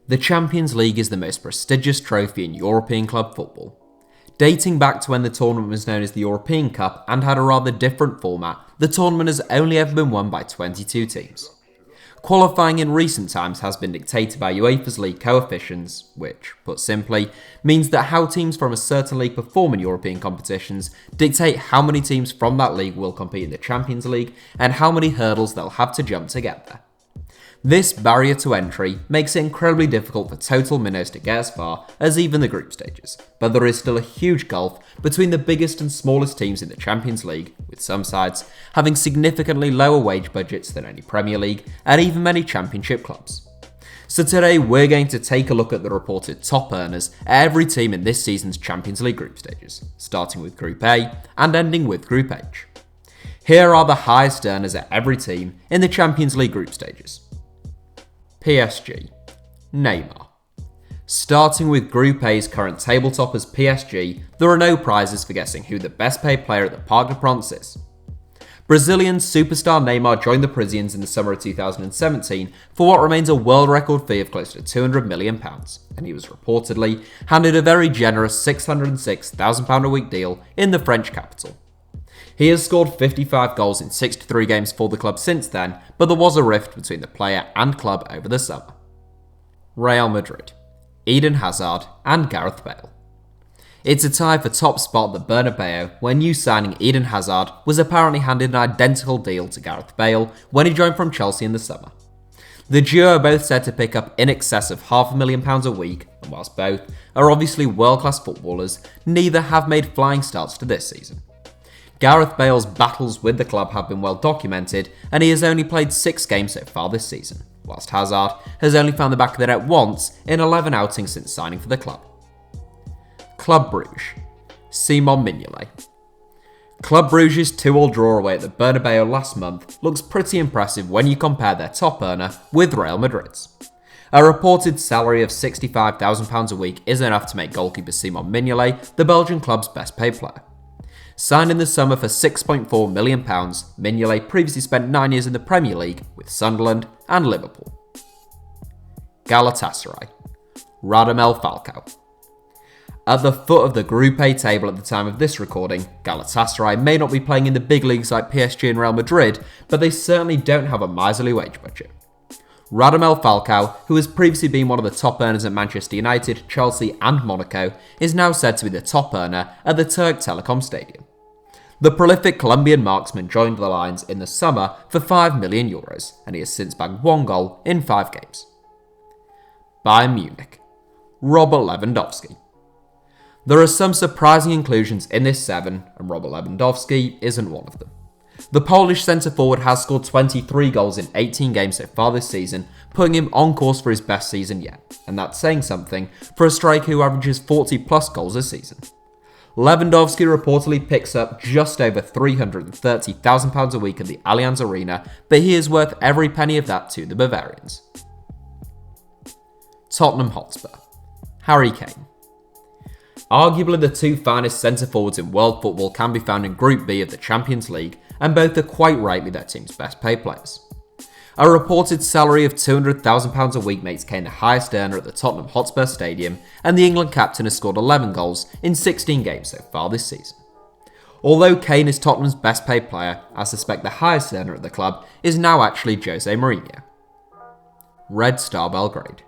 The Champions League is the most prestigious trophy in European club football. Dating back to when the tournament was known as the European Cup and had a rather different format, the tournament has only ever been won by 22 teams. Qualifying in recent times has been dictated by UEFA's league coefficients, which, put simply, means that how teams from a certain league perform in European competitions dictate how many teams from that league will compete in the Champions League and how many hurdles they'll have to jump to get there. This barrier to entry makes it incredibly difficult for total minnows to get as far as even the group stages, but there is still a huge gulf between the biggest and smallest teams in the Champions League, with some sides having significantly lower wage budgets than any Premier League and even many Championship clubs. So today we're going to take a look at the reported top earners at every team in this season's Champions League group stages, starting with Group A and ending with Group H. Here are the highest earners at every team in the Champions League group stages. PSG, Neymar. Starting with Group A's current table toppers PSG, there are no prizes for guessing who the best paid player at the Parc des Princes is. Brazilian superstar Neymar joined the Parisians in the summer of 2017 for what remains a world record fee of close to £200 million, and he was reportedly handed a very generous £606,000 a week deal in the French capital. He has scored 55 goals in 63 games for the club since then, but there was a rift between the player and club over the summer. Real Madrid, Eden Hazard and Gareth Bale. It's a tie for top spot at the Bernabeu, where new signing Eden Hazard was apparently handed an identical deal to Gareth Bale when he joined from Chelsea in the summer. The duo are both said to pick up in excess of £500,000 a week, and whilst both are obviously world-class footballers, neither have made flying starts to this season. Gareth Bale's battles with the club have been well documented, and he has only played 6 games so far this season, whilst Hazard has only found the back of the net once in 11 outings since signing for the club. Club Brugge, Simon Mignolet. Club Brugge's 2-2 draw away at the Bernabeu last month looks pretty impressive when you compare their top earner with Real Madrid's. A reported salary of £65,000 a week is enough to make goalkeeper Simon Mignolet the Belgian club's best paid player. Signed in the summer for £6.4 million, Mignolet previously spent 9 years in the Premier League with Sunderland and Liverpool. Galatasaray, Radamel Falcao. At the foot of the Group A table at the time of this recording, Galatasaray may not be playing in the big leagues like PSG and Real Madrid, but they certainly don't have a miserly wage budget. Radamel Falcao, who has previously been one of the top earners at Manchester United, Chelsea and Monaco, is now said to be the top earner at the Turk Telecom Stadium. The prolific Colombian marksman joined the lines in the summer for €5 million, and he has since bagged 1 goal in 5 games. Bayern Munich, Robert Lewandowski. There are some surprising inclusions in this 7, and Robert Lewandowski isn't one of them. The Polish centre-forward has scored 23 goals in 18 games so far this season, putting him on course for his best season yet, and that's saying something for a striker who averages 40 plus goals a season. Lewandowski reportedly picks up just over £330,000 a week at the Allianz Arena, but he is worth every penny of that to the Bavarians. Tottenham Hotspur, Harry Kane. Arguably the 2 finest centre-forwards in world football can be found in Group B of the Champions League, and both are quite rightly their team's best paid players. A reported salary of £200,000 a week makes Kane the highest earner at the Tottenham HOTSPUR Stadium, and the England captain has scored 11 goals in 16 games so far this season. Although Kane is Tottenham's best paid player, I suspect the highest earner at the club is now actually Jose Mourinho. Red Star Belgrade,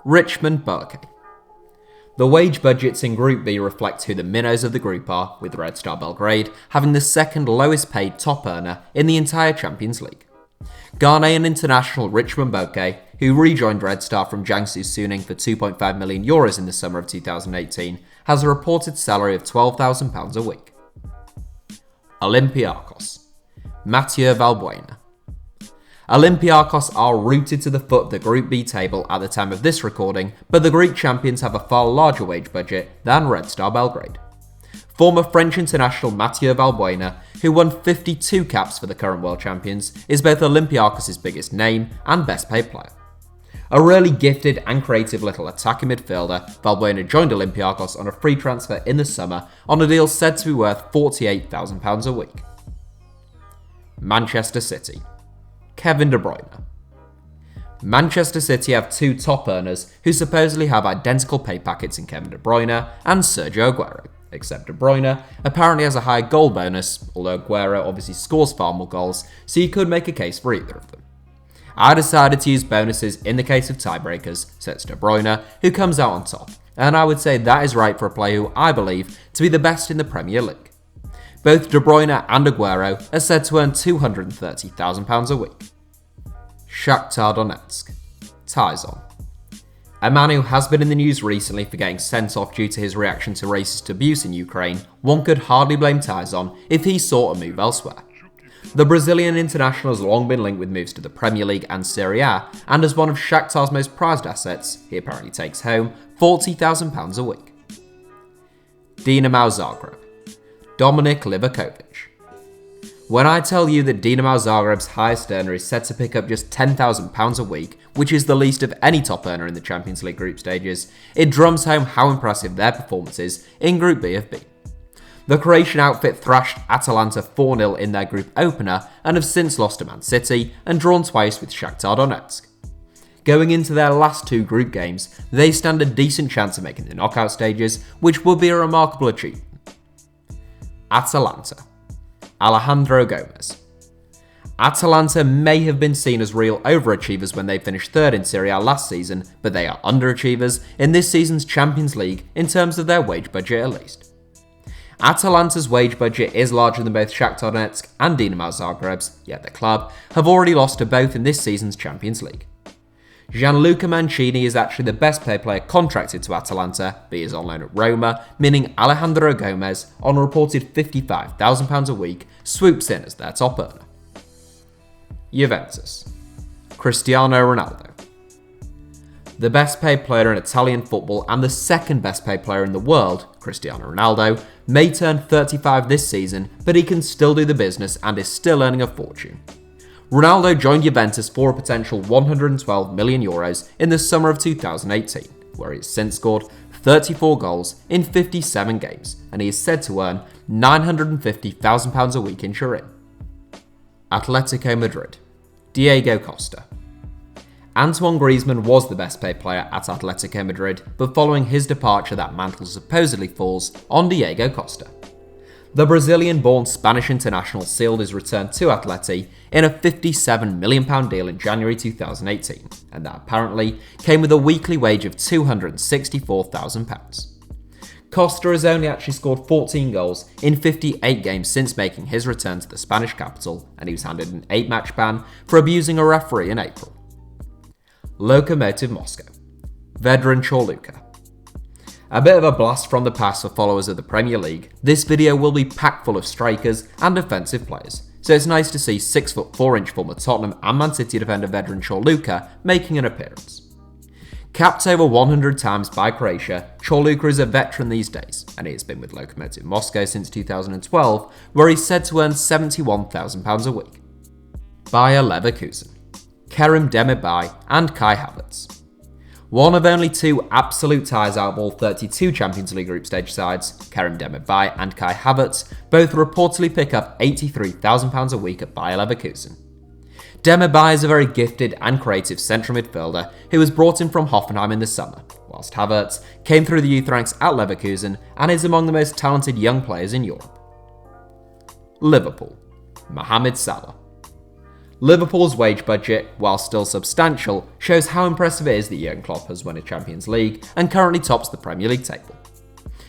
Richmond BOAKYE. The wage budgets in Group B reflect who the minnows of the group are, with Red Star Belgrade having the second lowest paid top earner in the entire Champions League. Ghanaian international Richmond BOAKYE, who rejoined Red Star from Jiangsu Suning for €2.5 million in the summer of 2018, has a reported salary of £12,000 a week. Olympiacos, MATHIEU VALBUENA. Olympiacos are rooted to the foot of the Group B table at the time of this recording, but the Greek champions have a far larger wage budget than Red Star Belgrade. Former French international Mathieu Valbuena, who won 52 caps for the current world champions, is both Olympiacos' biggest name and best paid player. A really gifted and creative little attacking midfielder, Valbuena joined Olympiacos on a free transfer in the summer on a deal said to be worth £48,000 a week. Manchester City, Kevin De Bruyne. Manchester City have two top earners who supposedly have identical pay packets in Kevin De Bruyne and Sergio Aguero, except De Bruyne apparently has a higher goal bonus, although Aguero obviously scores far more goals, so you could make a case for either of them. I decided to use bonuses in the case of tiebreakers, so it's De Bruyne who comes out on top, and I would say that is right for a player who I believe to be the best in the Premier League. Both De Bruyne and Aguero are said to earn £230,000 a week. Shakhtar Donetsk. Tyson. A man who has been in the news recently for getting sent off due to his reaction to racist abuse in Ukraine, one could hardly blame Tyson if he sought a move elsewhere. The Brazilian international has long been linked with moves to the Premier League and Serie A, and as one of Shakhtar's most prized assets, he apparently takes home £40,000 a week. Dinamo Zagreb. Dominik Livakovic. When I tell you that Dinamo Zagreb's highest earner is set to pick up just £10,000 a week, which is the least of any top earner in the Champions League group stages, it drums home how impressive their performance is in Group B have been. The Croatian outfit thrashed Atalanta 4-0 in their group opener and have since lost to Man City and drawn twice with Shakhtar Donetsk. Going into their last two group games, they stand a decent chance of making the knockout stages, which would be a remarkable achievement. Atalanta. Alejandro Gomez. Atalanta may have been seen as real overachievers when they finished third in Serie A last season, but they are underachievers in this season's Champions League in terms of their wage budget at least. Atalanta's wage budget is larger than both Shakhtar Donetsk and Dinamo Zagreb's, yet the club have already lost to both in this season's Champions League. Gianluca Mancini is actually the best paid player contracted to Atalanta, but he is on loan at Roma, meaning Alejandro Gomez, on a reported £55,000 a week, swoops in as their top earner. Juventus. Cristiano Ronaldo. The best paid player in Italian football and the second best paid player in the world, Cristiano Ronaldo, may turn 35 this season, but he can still do the business and is still earning a fortune. Ronaldo joined Juventus for a potential €112 million in the summer of 2018, where he has since scored 34 goals in 57 games, and he is said to earn £950,000 a week in Turin. Atletico Madrid. Diego Costa. Antoine Griezmann was the best paid player at Atletico Madrid, but following his departure that mantle supposedly falls on Diego Costa. The Brazilian-born Spanish international sealed his return to Atleti in a £57 million deal in January 2018, and that apparently came with a weekly wage of £264,000. Costa has only actually scored 14 goals in 58 games since making his return to the Spanish capital, and he was handed an 8-match ban for abusing a referee in April. Lokomotiv Moscow. Vedran Chorluka. A bit of a blast from the past for followers of the Premier League, this video will be packed full of strikers and offensive players, so it's nice to see 6'4" former Tottenham and Man City defender Vedran Chorluka making an appearance. Capped over 100 times by Croatia, Chorluka is a veteran these days, and he has been with Lokomotiv Moscow since 2012, where he's said to earn £71,000 a week. Bayer Leverkusen. Kerem Demirbay and Kai Havertz. One of only two absolute ties out of all 32 Champions League group stage sides, Kerem Demirbay and Kai Havertz both reportedly pick up £83,000 a week at Bayer Leverkusen. Demirbay is a very gifted and creative central midfielder who was brought in from Hoffenheim in the summer, whilst Havertz came through the youth ranks at Leverkusen and is among the most talented young players in Europe. Liverpool. Mohamed Salah. Liverpool's wage budget, while still substantial, shows how impressive it is that Jurgen Klopp has won a Champions League and currently tops the Premier League table.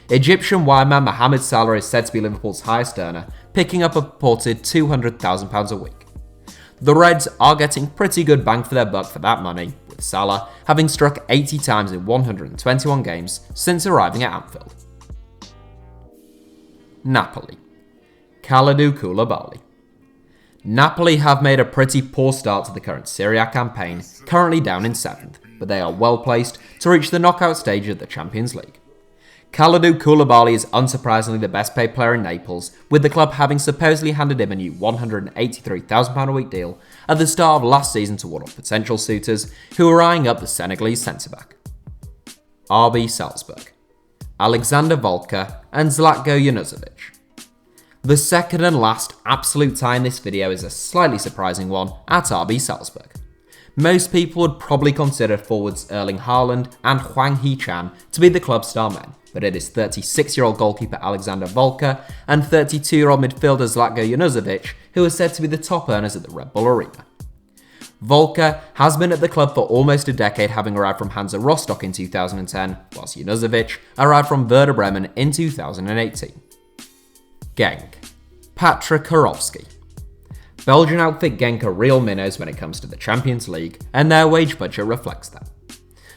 Egyptian wireman Mohamed Salah is said to be Liverpool's highest earner, picking up a purported £200,000 a week. The Reds are getting pretty good bang for their buck for that money, with Salah having struck 80 times in 121 games since arriving at Anfield. Napoli. Kalidou Koulibaly. Napoli have made a pretty poor start to the current Serie A campaign, currently down in 7th, but they are well placed to reach the knockout stage of the Champions League. Kalidou Koulibaly is unsurprisingly the best paid player in Naples, with the club having supposedly handed him a new £183,000 a week deal at the start of last season to ward off potential suitors who were eyeing up the Senegalese centre-back. RB Salzburg. Alexander Volker and Zlatko Junuzovic. The second and last absolute tie in this video is a slightly surprising one at RB Salzburg. Most people would probably consider forwards Erling Haaland and Hwang Hee-chan to be the club's star men, but it is 36-year-old goalkeeper Alexander Volker and 32-year-old midfielder Zlatko Junuzovic who are said to be the top earners at the Red Bull Arena. Volker has been at the club for almost a decade, having arrived from Hansa Rostock in 2010, whilst Junuzovic arrived from Werder Bremen in 2018. Genk. Patrik Karowski. Belgian outfit Genk are real minnows when it comes to the Champions League, and their wage budget reflects that.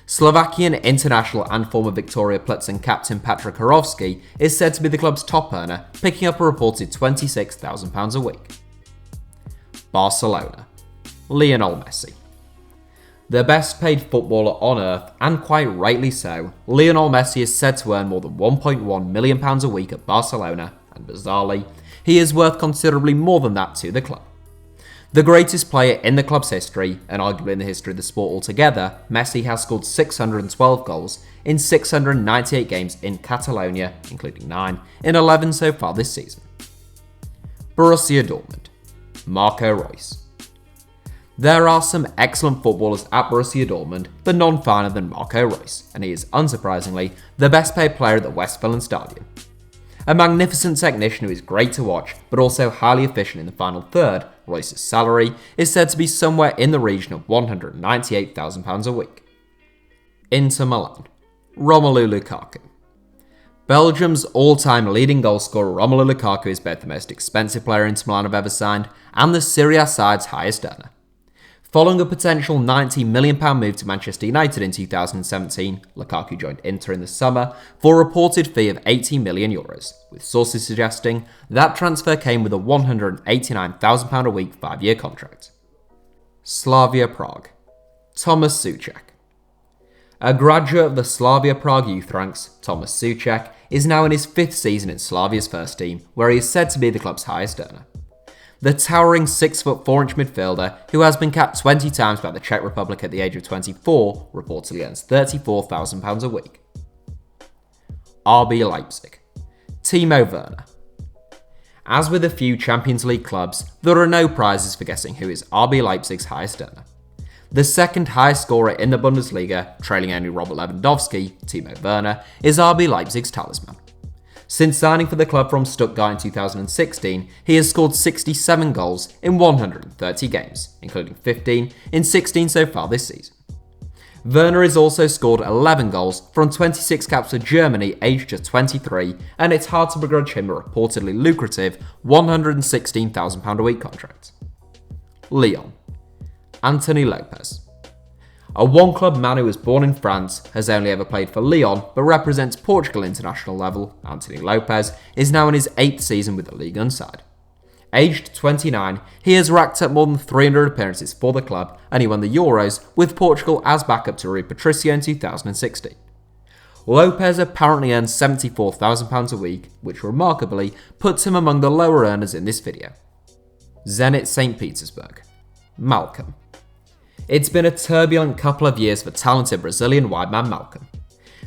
Slovakian international and former Victoria Plzeň captain Patrik Karowski is said to be the club's top earner, picking up a reported £26,000 a week. Barcelona. Lionel Messi. The best paid footballer on earth, and quite rightly so, Lionel Messi is said to earn more than £1.1 million a week at Barcelona, and bizarrely, he is worth considerably more than that to the club. The greatest player in the club's history, and arguably in the history of the sport altogether, Messi has scored 612 goals in 698 games in Catalonia, including 9, in 11 so far this season. Borussia Dortmund. Marco Reus. There are some excellent footballers at Borussia Dortmund, but none finer than Marco Reus, and he is unsurprisingly the best paid player at the Westfalenstadion. A magnificent technician who is great to watch, but also highly efficient in the final third, Reus's salary is said to be somewhere in the region of £198,000 a week. Inter Milan. Romelu Lukaku. Belgium's all-time leading goalscorer Romelu Lukaku is both the most expensive player Inter Milan have ever signed and the Serie A side's highest earner. Following a potential £90 million move to Manchester United in 2017, Lukaku joined Inter in the summer for a reported fee of €80 million, with sources suggesting that transfer came with a £189,000 a week 5-year contract. Slavia Prague. Thomas Souček. A graduate of the Slavia Prague youth ranks, Thomas Souček is now in his 5th season in Slavia's first team, where he is said to be the club's highest earner. The towering 6'4" midfielder, who has been capped 20 times by the Czech Republic at the age of 24, reportedly earns £34,000 a week. RB Leipzig. Timo Werner. As with a few Champions League clubs, there are no prizes for guessing who is RB Leipzig's highest earner. The second highest scorer in the Bundesliga, trailing only Robert Lewandowski, Timo Werner, is RB Leipzig's talisman. Since signing for the club from Stuttgart in 2016, he has scored 67 goals in 130 games, including 15 in 16 so far this season. Werner has also scored 11 goals from 26 caps for Germany aged just 23, and it's hard to begrudge him a reportedly lucrative £116,000 a week contract. Lyon. Anthony Lopez. A one-club man who was born in France, has only ever played for Lyon, but represents Portugal international level, Anthony Lopez is now in his 8th season with the Ligue 1 side. Aged 29, he has racked up more than 300 appearances for the club, and he won the Euros with Portugal as backup to Rui Patricio in 2016. Lopez apparently earns £74,000 a week, which remarkably puts him among the lower earners in this video. Zenit St. Petersburg. Malcolm. It's been a turbulent couple of years for talented Brazilian wide man Malcolm.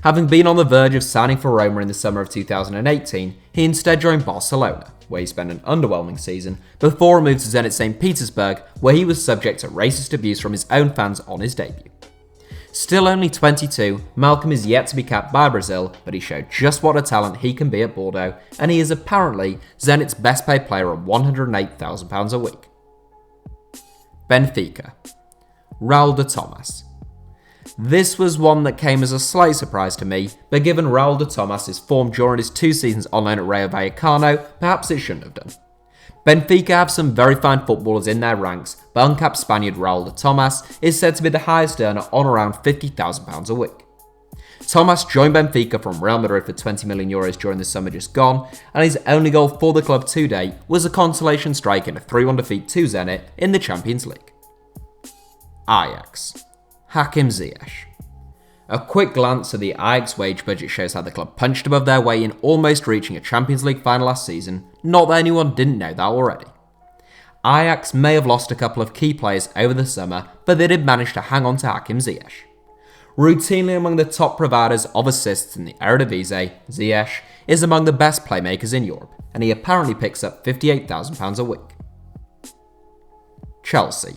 Having been on the verge of signing for Roma in the summer of 2018, he instead joined Barcelona, where he spent an underwhelming season before a move to Zenit St. Petersburg, where he was subject to racist abuse from his own fans on his debut. Still only 22, Malcolm is yet to be capped by Brazil, but he showed just what a talent he can be at Bordeaux, and he is apparently Zenit's best paid player on £108,000 a week. Benfica. Raul de Tomas. This was one that came as a slight surprise to me, but given Raul de Tomas' form during his 2 seasons on loan at Rayo Vallecano, perhaps it shouldn't have done. Benfica have some very fine footballers in their ranks, but uncapped Spaniard Raul de Tomas is said to be the highest earner on around £50,000 a week. Tomas joined Benfica from Real Madrid for €20 million during the summer just gone, and his only goal for the club to date was a consolation strike in a 3-1 defeat to Zenit in the Champions League. Ajax. Hakim Ziyech. A quick glance at the Ajax wage budget shows how the club punched above their weight in almost reaching a Champions League final last season, not that anyone didn't know that already. Ajax may have lost a couple of key players over the summer, but they did manage to hang on to Hakim Ziyech. Routinely among the top providers of assists in the Eredivisie, Ziyech is among the best playmakers in Europe, and he apparently picks up £58,000 a week. Chelsea.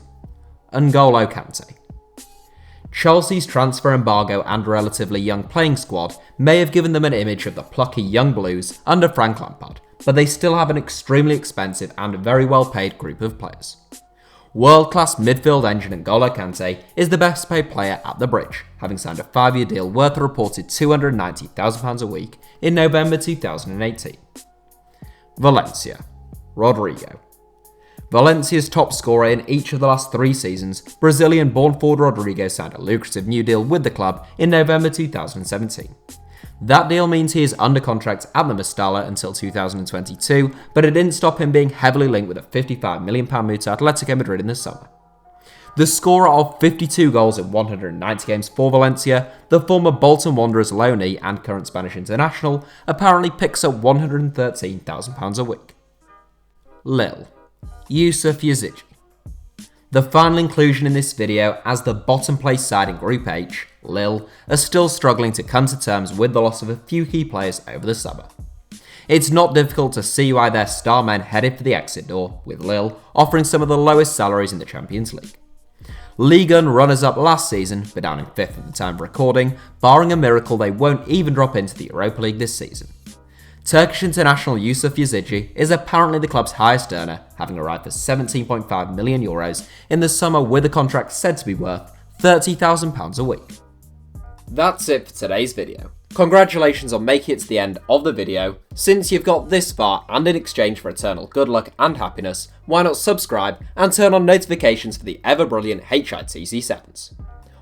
N'Golo Kante. Chelsea's transfer embargo and relatively young playing squad may have given them an image of the plucky young Blues under Frank Lampard, but they still have an extremely expensive and very well paid group of players. World-class midfield engine N'Golo Kante is the best paid player at the Bridge, having signed a 5-year deal worth a reported £290,000 a week in November 2018. Valencia. Rodrigo. Valencia's top scorer in each of the last 3 seasons, Brazilian born forward Rodrigo signed a lucrative new deal with the club in November 2017. That deal means he is under contract at the Mestalla until 2022, but it didn't stop him being heavily linked with a £55 million move to Atletico Madrid in the summer. The scorer of 52 goals in 190 games for Valencia, the former Bolton Wanderers loanee and current Spanish international, apparently picks up £113,000 a week. Lille. Yusuf Yazici. The final inclusion in this video as the bottom place side in Group H, Lille, are still struggling to come to terms with the loss of a few key players over the summer. It's not difficult to see why their star men headed for the exit door, with Lille offering some of the lowest salaries in the Champions League. Ligue 1 runners-up last season, but down in 5th at the time of recording, barring a miracle they won't even drop into the Europa League this season. Turkish international Yusuf Yazici is apparently the club's highest earner, having arrived for €17.5 million in the summer with a contract said to be worth £30,000 a week. That's it for today's video. Congratulations on making it to the end of the video. Since you've got this far and in exchange for eternal good luck and happiness, why not subscribe and turn on notifications for the ever brilliant HITC Sevens.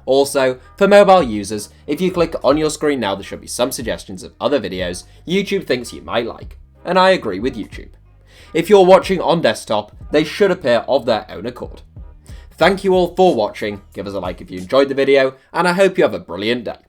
Also, for mobile users, if you click on your screen now there should be some suggestions of other videos YouTube thinks you might like, and I agree with YouTube. If you're watching on desktop, they should appear of their own accord. Thank you all for watching, give us a like if you enjoyed the video, and I hope you have a brilliant day.